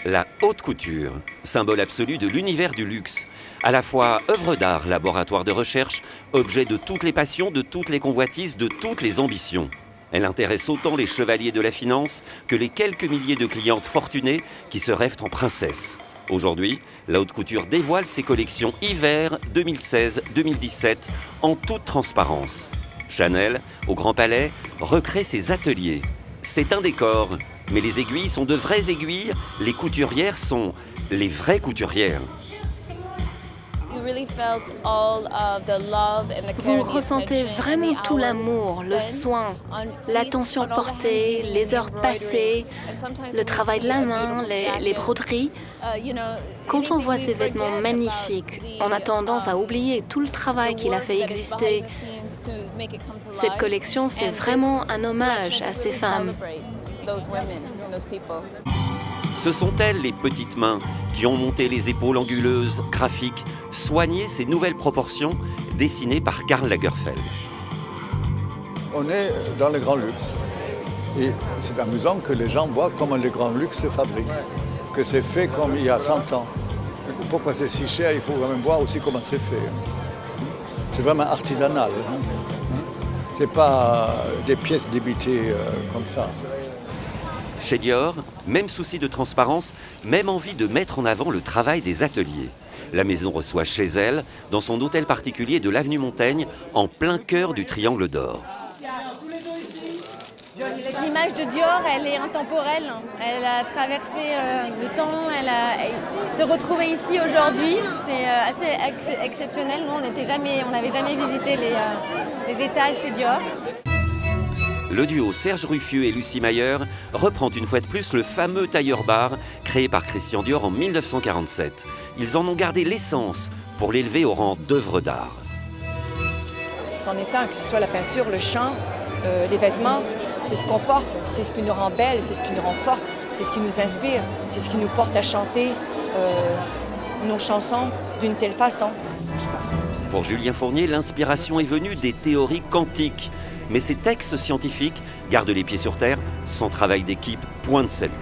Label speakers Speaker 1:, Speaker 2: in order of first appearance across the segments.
Speaker 1: La haute couture, symbole absolu de l'univers du luxe. À la fois œuvre d'art, laboratoire de recherche, objet de toutes les passions, de toutes les convoitises, de toutes les ambitions. Elle intéresse autant les chevaliers de la finance que les quelques milliers de clientes fortunées qui se rêvent en princesses. Aujourd'hui, la haute couture dévoile ses collections hiver 2016-2017 en toute transparence. Chanel, au Grand Palais, recrée ses ateliers. C'est un décor, mais les aiguilles sont de vraies aiguilles, les couturières sont les vraies couturières.
Speaker 2: Vous ressentez vraiment tout l'amour, le soin, l'attention portée, les heures passées, le travail de la main, les broderies. Quand on voit ces vêtements magnifiques, on a tendance à oublier tout le travail qu'il a fait exister. Cette collection, c'est vraiment un hommage à ces femmes.
Speaker 1: Ce sont elles, les petites mains, qui ont monté les épaules anguleuses, graphiques, soigné ces nouvelles proportions dessinées par Karl Lagerfeld.
Speaker 3: On est dans le grand luxe. Et c'est amusant que les gens voient comment le grand luxe se fabrique, que c'est fait comme il y a 100 ans. Pourquoi c'est si cher, il faut quand même voir aussi comment c'est fait. C'est vraiment artisanal. C'est pas des pièces débitées comme ça.
Speaker 1: Chez Dior, même souci de transparence, même envie de mettre en avant le travail des ateliers. La maison reçoit chez elle, dans son hôtel particulier de l'avenue Montaigne, en plein cœur du Triangle d'Or.
Speaker 4: L'image de Dior, elle est intemporelle. Elle a traversé le temps, se retrouver ici aujourd'hui, c'est assez exceptionnel. Nous, on n'avait jamais visité les étages chez Dior.
Speaker 1: Le duo Serge Ruffieux et Lucie Mayer reprend une fois de plus le fameux tailleur-bar créé par Christian Dior en 1947. Ils en ont gardé l'essence pour l'élever au rang d'œuvre d'art.
Speaker 5: C'en est un, que ce soit la peinture, le chant, les vêtements, c'est ce qu'on porte, c'est ce qui nous rend belle, c'est ce qui nous rend forte, c'est ce qui nous inspire, c'est ce qui nous porte à chanter nos chansons d'une telle façon.
Speaker 1: Pour Julien Fournier, l'inspiration est venue des théories quantiques. Mais ces textes scientifiques gardent les pieds sur terre, son travail d'équipe, point de salut.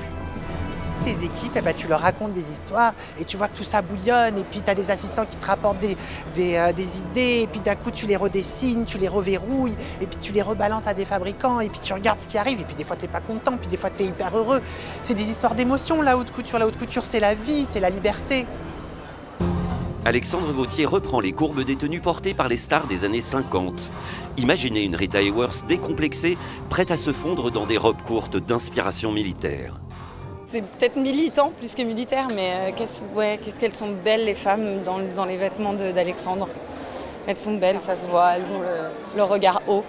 Speaker 6: Tes équipes, eh ben, tu leur racontes des histoires et tu vois que tout ça bouillonne et puis tu as les assistants qui te rapportent des idées et puis d'un coup tu les redessines, tu les reverrouilles et puis tu les rebalances à des fabricants et puis tu regardes ce qui arrive et puis des fois tu n'es pas content, puis des fois tu es hyper heureux. C'est des histoires d'émotion, la haute couture. La haute couture, c'est la vie, c'est la liberté.
Speaker 1: Alexandre Vauthier reprend les courbes des tenues portées par les stars des années 50. Imaginez une Rita Hayworth décomplexée, prête à se fondre dans des robes courtes d'inspiration militaire.
Speaker 7: C'est peut-être militant plus que militaire, mais qu'est-ce qu'elles sont belles les femmes dans les vêtements d'Alexandre. Elles sont belles, ça se voit, elles ont le regard haut.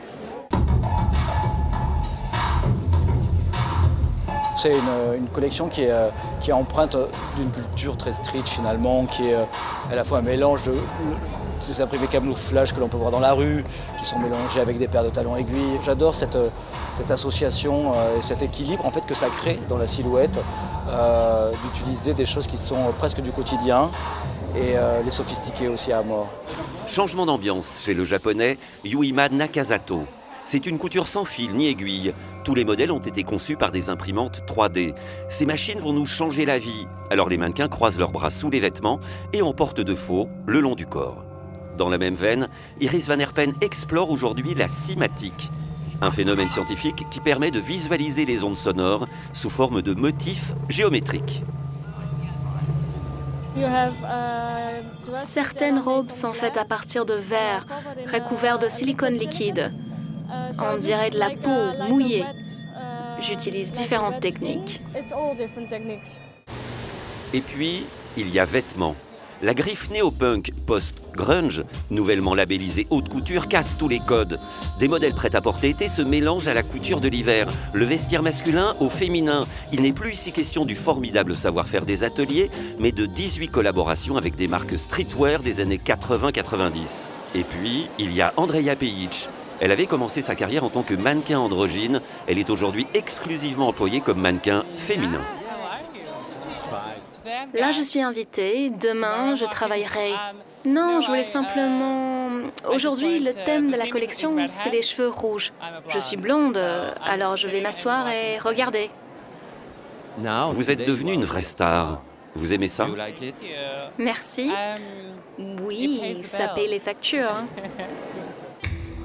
Speaker 8: C'est une collection qui est empreinte d'une culture très street finalement, qui est à la fois un mélange de ces imprimés camouflage que l'on peut voir dans la rue, qui sont mélangés avec des paires de talons aiguilles. J'adore cette association et cet équilibre en fait, que ça crée dans la silhouette, d'utiliser des choses qui sont presque du quotidien et les sophistiquer aussi à mort.
Speaker 1: Changement d'ambiance chez le japonais Yuima Nakazato. C'est une couture sans fil ni aiguille. Tous les modèles ont été conçus par des imprimantes 3D. Ces machines vont nous changer la vie. Alors les mannequins croisent leurs bras sous les vêtements et en portent de faux le long du corps. Dans la même veine, Iris Van Herpen explore aujourd'hui la cymatique, un phénomène scientifique qui permet de visualiser les ondes sonores sous forme de motifs géométriques.
Speaker 2: Certaines robes sont faites à partir de verre, recouverts de silicone liquide. On dirait de la peau mouillée. J'utilise différentes techniques.
Speaker 1: Et puis, il y a vêtements. La griffe néo-punk post-grunge, nouvellement labellisée haute couture, casse tous les codes. Des modèles prêts à porter été se mélangent à la couture de l'hiver, le vestiaire masculin au féminin. Il n'est plus ici question du formidable savoir-faire des ateliers, mais de 18 collaborations avec des marques streetwear des années 80-90. Et puis, il y a Andrea Pejic. Elle avait commencé sa carrière en tant que mannequin androgyne. Elle est aujourd'hui exclusivement employée comme mannequin féminin.
Speaker 2: Là, je suis invitée. Demain, je travaillerai. Non, je voulais simplement... Aujourd'hui, le thème de la collection, c'est les cheveux rouges. Je suis blonde, alors je vais m'asseoir et regarder.
Speaker 1: Vous êtes devenue une vraie star. Vous aimez ça?
Speaker 2: Merci. Oui, ça paye les factures.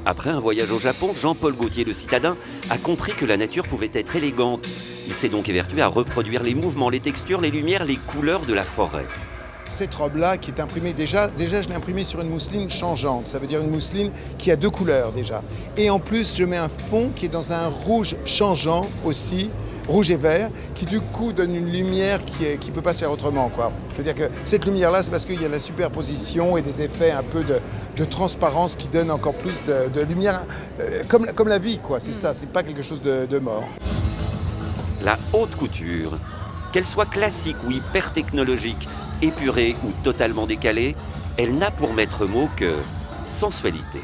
Speaker 1: Après un voyage au Japon, Jean-Paul Gaultier, le citadin, a compris que la nature pouvait être élégante. Il s'est donc évertué à reproduire les mouvements, les textures, les lumières, les couleurs de la forêt.
Speaker 9: Cette robe-là qui est imprimée déjà je l'ai imprimée sur une mousseline changeante. Ça veut dire une mousseline qui a 2 couleurs déjà. Et en plus, je mets un fond qui est dans un rouge changeant aussi, rouge et vert, qui du coup donne une lumière qui peut pas se faire autrement, quoi. Je veux dire que cette lumière-là, c'est parce qu'il y a la superposition et des effets un peu de transparence qui donnent encore plus de lumière, comme la vie, quoi. C'est ça, c'est pas quelque chose de mort.
Speaker 1: La haute couture, qu'elle soit classique ou hyper technologique, épurée ou totalement décalée, elle n'a pour maître mot que sensualité.